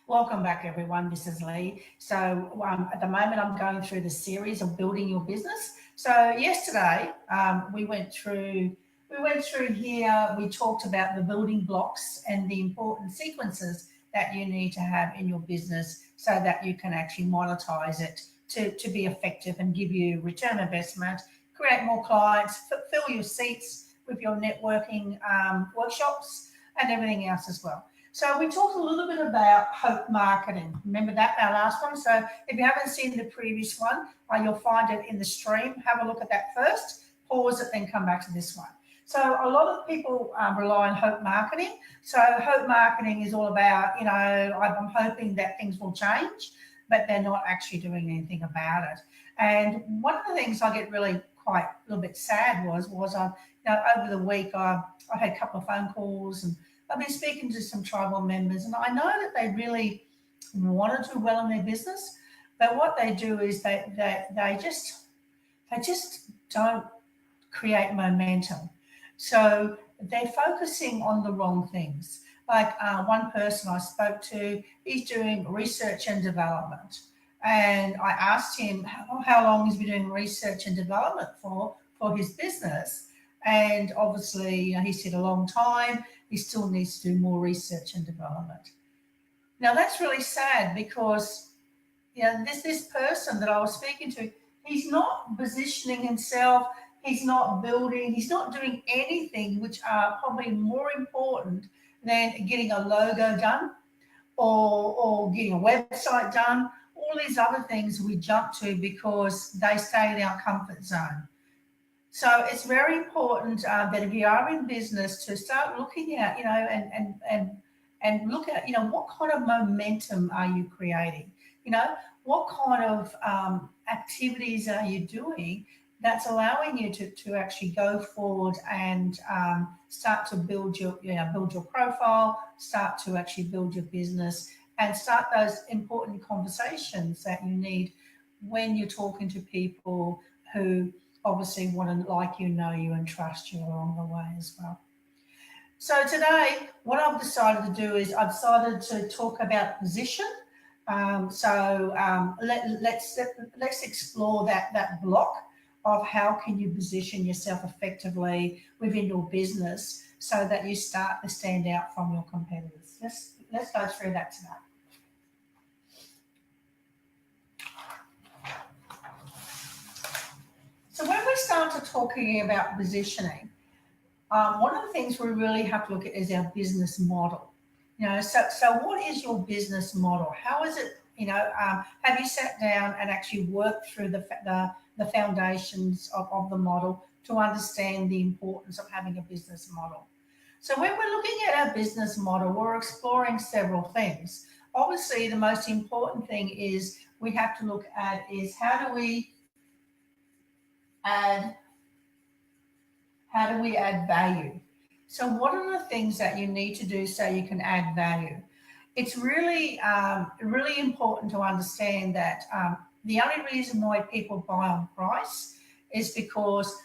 Welcome back, everyone. This is Lee. At the moment, I'm going through the series of building your business. So yesterday, we went through here. We talked about the building blocks and the important sequences that you need to have in your business so that you can actually monetize it to be effective and give you return on investment, create more clients, fill your seats with your networking workshops and everything else as well. So we talked a little bit about hope marketing. Remember that, our last one? So if you haven't seen the previous one, you'll find it in the stream. Have a look at that first, pause it, then come back to this one. So a lot of people rely on hope marketing. So hope marketing is all about, I'm hoping that things will change, but they're not actually doing anything about it. And one of the things I get really quite a little bit sad was over the week I had a couple of phone calls and I've been speaking to some tribal members, and I know that they really want to do well in their business, but what they do is they just don't create momentum. So they're focusing on the wrong things. Like one person I spoke to, he's doing research and development, and I asked him how long he's been doing research and development for his business, and obviously he said a long time. He still needs to do more research and development. Now that's really sad because this person that I was speaking to, he's not positioning himself, he's not building, he's not doing anything which are probably more important than getting a logo done or getting a website done. All these other things we jump to because they stay in our comfort zone. So it's very important that if you are in business to start looking at, and look at, what kind of momentum are you creating? What kind of activities are you doing that's allowing you to actually go forward and start to build your profile, start to actually build your business, and start those important conversations that you need when you're talking to people who obviously want to like you, know you, and trust you along the way as well. So today, what I've decided to do is I've decided to talk about position. Let's explore that block of how can you position yourself effectively within your business so that you start to stand out from your competitors. Let's go through that today. So when we start to talking about positioning, one of the things we really have to look at is our business model. So what is your business model? How is it? Have you sat down and actually worked through the foundations of the model to understand the importance of having a business model? So when we're looking at our business model, we're exploring several things. Obviously, the most important thing is we have to look at is how do we add value? So what are the things that you need to do so you can add value? It's really important to understand that the only reason why people buy on price is because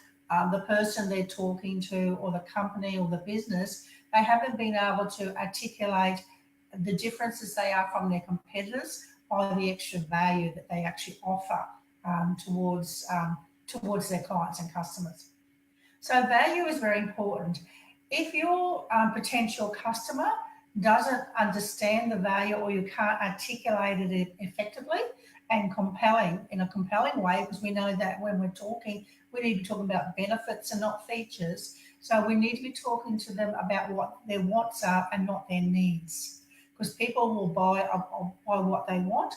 the person they're talking to or the company or the business, they haven't been able to articulate the differences they are from their competitors by the extra value that they actually offer towards their clients and customers. So value is very important. If your potential customer doesn't understand the value or you can't articulate it effectively and in a compelling way, because we know that when we're talking, we need to be talking about benefits and not features. So we need to be talking to them about what their wants are and not their needs, because people will buy what they want.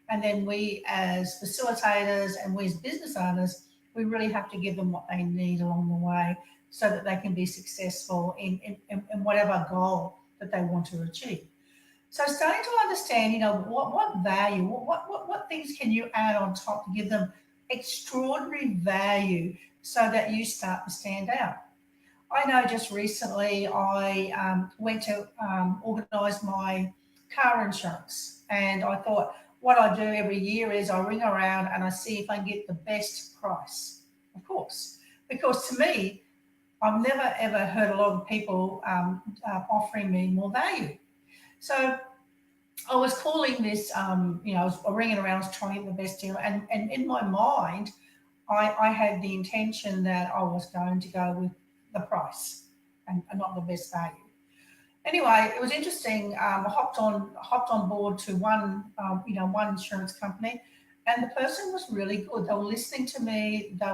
And then we as facilitators and we as business owners, we really have to give them what they need along the way so that they can be successful in whatever goal that they want to achieve. So starting to understand, what value, what things can you add on top to give them extraordinary value so that you start to stand out. I know just recently I went to organise my car insurance, and I thought what I do every year is I ring around and I see if I can get the best price, of course, because to me, I've never ever heard a lot of people offering me more value. So I was calling this, I was ringing around, I was trying to get the best deal. And in my mind, I had the intention that I was going to go with the price and not the best value. Anyway, it was interesting. I hopped on board to one insurance company, and the person was really good. They were listening to me. They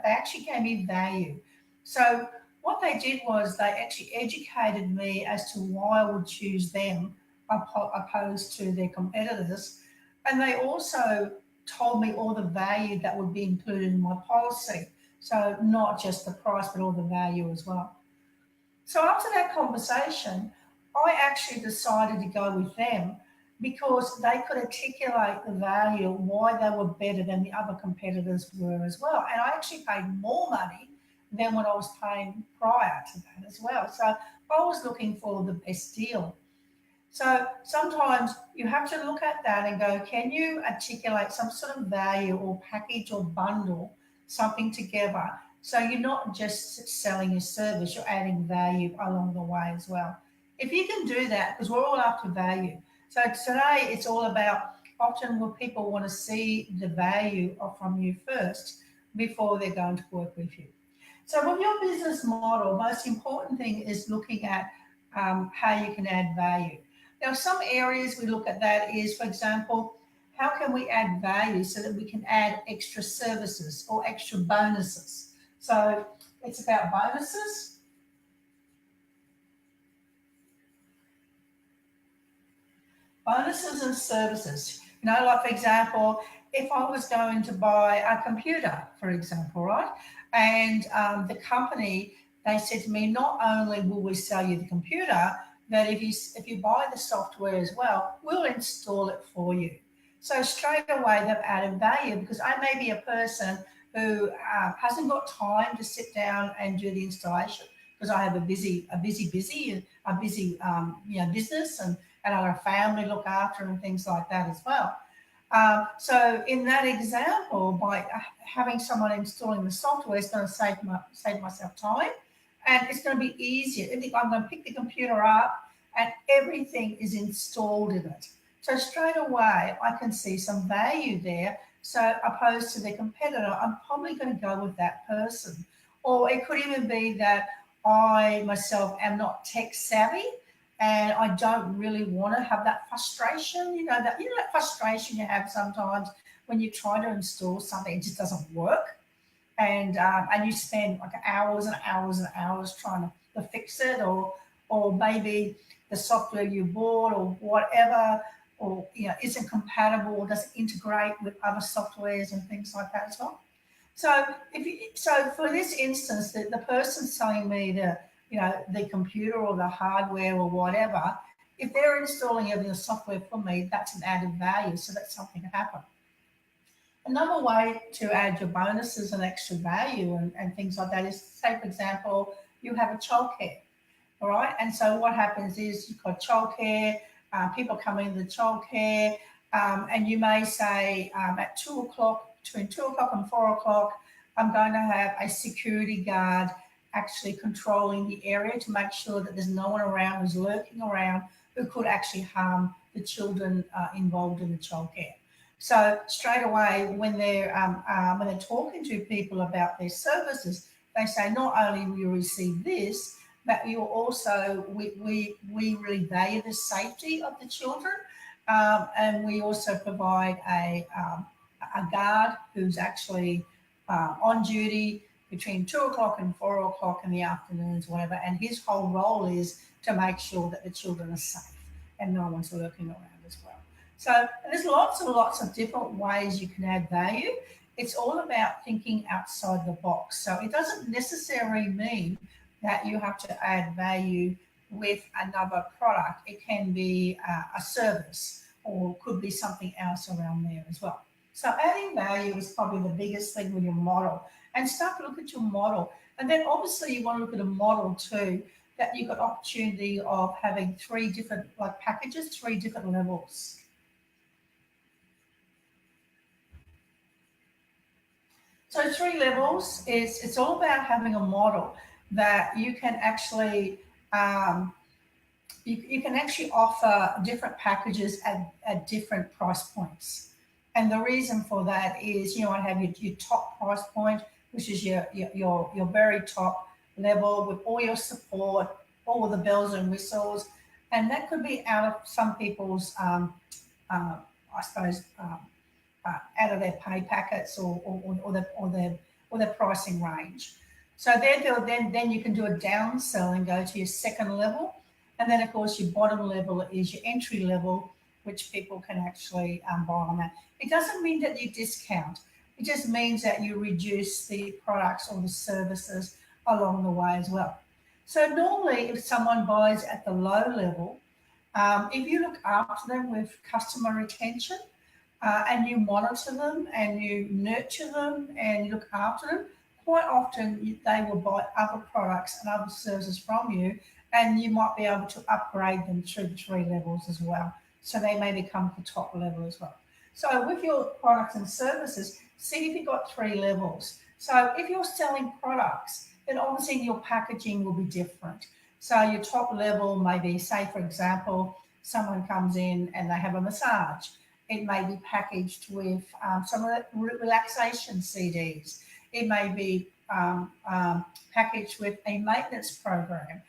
actually gave me value. So what they did was they actually educated me as to why I would choose them opposed to their competitors, and they also told me all the value that would be included in my policy. So not just the price, but all the value as well. So after that conversation, I actually decided to go with them because they could articulate the value, why they were better than the other competitors were as well. And I actually paid more money than what I was paying prior to that as well. So I was looking for the best deal. So sometimes you have to look at that and go, can you articulate some sort of value or package or bundle something together? So you're not just selling your service, you're adding value along the way as well. If you can do that, because we're all after value. So today it's all about often what people want to see the value from you first before they're going to work with you. So with your business model, most important thing is looking at how you can add value. Now, some areas we look at that is, for example, how can we add value so that we can add extra services or extra bonuses? So it's about bonuses, bonuses and services. Like for example, if I was going to buy a computer, for example, right? And the company, they said to me, not only will we sell you the computer, that if you buy the software as well, we'll install it for you. So straight away they've added value because I may be a person who hasn't got time to sit down and do the installation because I have a busy business and I have a family to look after and things like that as well. So in that example, by having someone installing the software is going to save myself time, and it's going to be easier. I'm going to pick the computer up, and everything is installed in it. So straight away, I can see some value there. So opposed to the competitor, I'm probably going to go with that person. Or it could even be that I myself am not tech savvy and I don't really want to have that frustration, that frustration you have sometimes when you try to install something, it just doesn't work, and you spend like hours and hours and hours trying to fix it, or maybe the software you bought or whatever, or isn't compatible or doesn't integrate with other softwares and things like that as well. So for this instance, the person selling me the computer or the hardware or whatever, if they're installing everything the software for me, that's an added value. So that's something to happen. Another way to add your bonuses and extra value and things like that is, say, for example, you have a childcare, all right? And so what happens is you've got childcare, people come into the childcare, and you may say at 2 o'clock, between 2 o'clock and 4 o'clock, I'm going to have a security guard actually controlling the area to make sure that there's no one around who's lurking around who could actually harm the children involved in the childcare. So straight away, when they're talking to people about their services, they say not only will you receive this, but you also we really value the safety of the children, and we also provide a guard who's actually on duty between 2 o'clock and 4 o'clock in the afternoons, whatever. And his whole role is to make sure that the children are safe and no one's lurking around as well. So there's lots and lots of different ways you can add value. It's all about thinking outside the box. So it doesn't necessarily mean that you have to add value with another product. It can be a service or could be something else around there as well. So adding value is probably the biggest thing with your model. And start to look at your model. And then obviously you want to look at a model too, that you've got opportunity of having three different packages, three different levels. So three levels is it's all about having a model that you can actually you can actually offer different packages at different price points. And the reason for that is, you know, I have your top price point, which is your very top level with all your support, all the bells and whistles. And that could be out of some people's, I suppose, out of their pay packets or their pricing range. So then you can do a downsell and go to your second level. And then, of course, your bottom level is your entry level, which people can actually buy on that. It doesn't mean that you discount. It just means that you reduce the products or the services along the way as well. So normally, if someone buys at the low level, if you look after them with customer retention and you monitor them and you nurture them and you look after them, quite often they will buy other products and other services from you, and you might be able to upgrade them through the 3 levels as well. So they may become the top level as well. So with your products and services, see if you've got 3 levels. So if you're selling products, then obviously your packaging will be different. So your top level may be, say for example, someone comes in and they have a massage. It may be packaged with some relaxation CDs. It may be packaged with a maintenance program.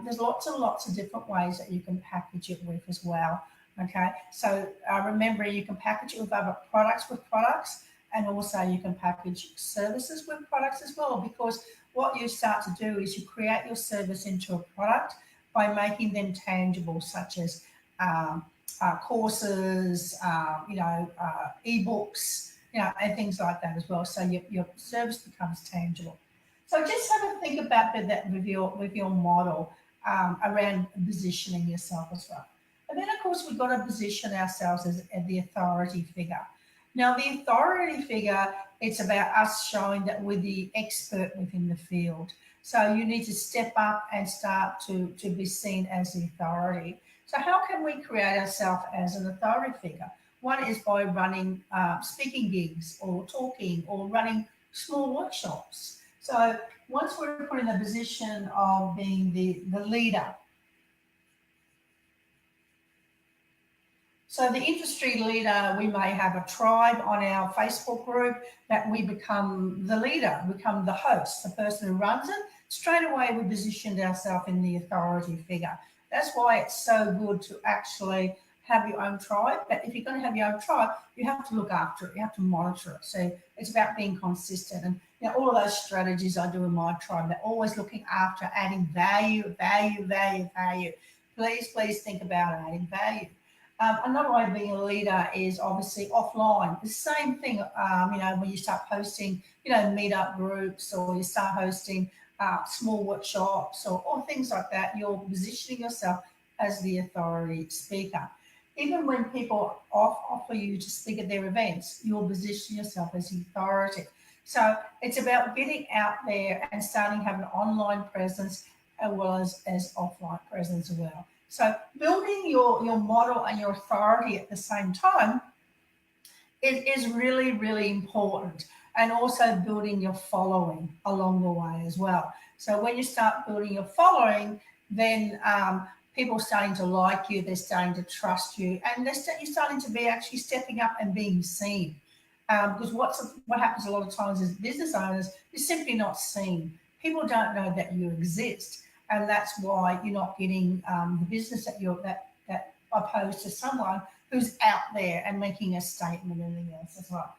There's lots and lots of different ways that you can package it with as well. Okay, so remember, you can package it with other products, and also you can package services with products as well, because what you start to do is you create your service into a product by making them tangible, such as courses, ebooks, and things like that as well. So your service becomes tangible. So just have a think about that with your model around positioning yourself as well. And then, of course, we've got to position ourselves as the authority figure. Now, the authority figure, it's about us showing that we're the expert within the field. So you need to step up and start to be seen as the authority. So how can we create ourselves as an authority figure? One is by running speaking gigs or talking or running small workshops. So once we're put in a position of being the leader, so the industry leader, we may have a tribe on our Facebook group that we become the leader, become the host, the person who runs it. Straight away, we positioned ourselves in the authority figure. That's why it's so good to actually have your own tribe. But if you're going to have your own tribe, you have to look after it. You have to monitor it. So it's about being consistent. And all of those strategies I do in my tribe, they're always looking after adding value. Please think about adding value. Another way of being a leader is obviously offline. The same thing, when you start hosting, meetup groups, or you start hosting small workshops or things like that, you're positioning yourself as the authority speaker. Even when people offer you to speak at their events, you'll position yourself as the authority. So it's about getting out there and starting to have an online presence as well as offline presence as well. So building your model and your authority at the same time is really, really important. And also building your following along the way as well. So when you start building your following, then people are starting to like you, they're starting to trust you, and you're starting to be actually stepping up and being seen. Because what happens a lot of times is business owners, you're simply not seen. People don't know that you exist. And that's why you're not getting the business that opposed to someone who's out there and making a statement and everything else as well.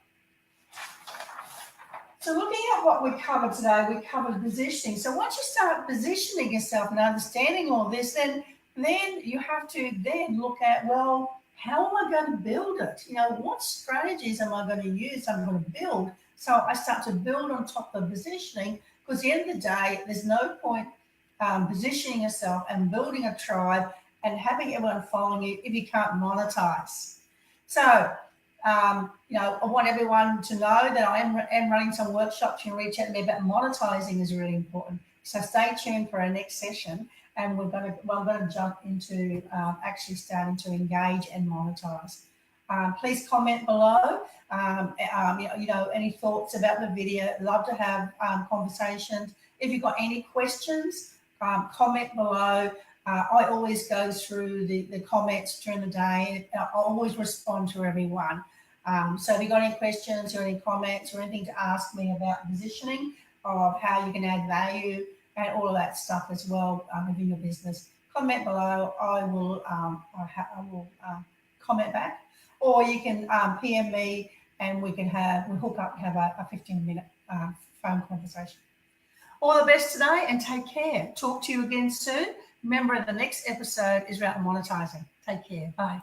So looking at what we covered today, we covered positioning. So once you start positioning yourself and understanding all this, then you have to then look at, well, how am I going to build it? What strategies am I going to use? I'm going to build. So I start to build on top of positioning, because at the end of the day, there's no point positioning yourself and building a tribe and having everyone following you if you can't monetize. So, I want everyone to know that I am running some workshops. You can reach out to me about monetizing is really important. So stay tuned for our next session, and we're going to jump into actually starting to engage and monetize. Please comment below. Any thoughts about the video. Love to have conversations. If you've got any questions, comment below. I always go through the comments during the day. I always respond to everyone. So if you've got any questions or any comments or anything to ask me about positioning or how you can add value and all of that stuff as well within your business, comment below. I will comment back, or you can PM me and we'll hook up and have a 15-minute phone conversation. All the best today and take care. Talk to you again soon. Remember, the next episode is about monetizing. Take care. Bye.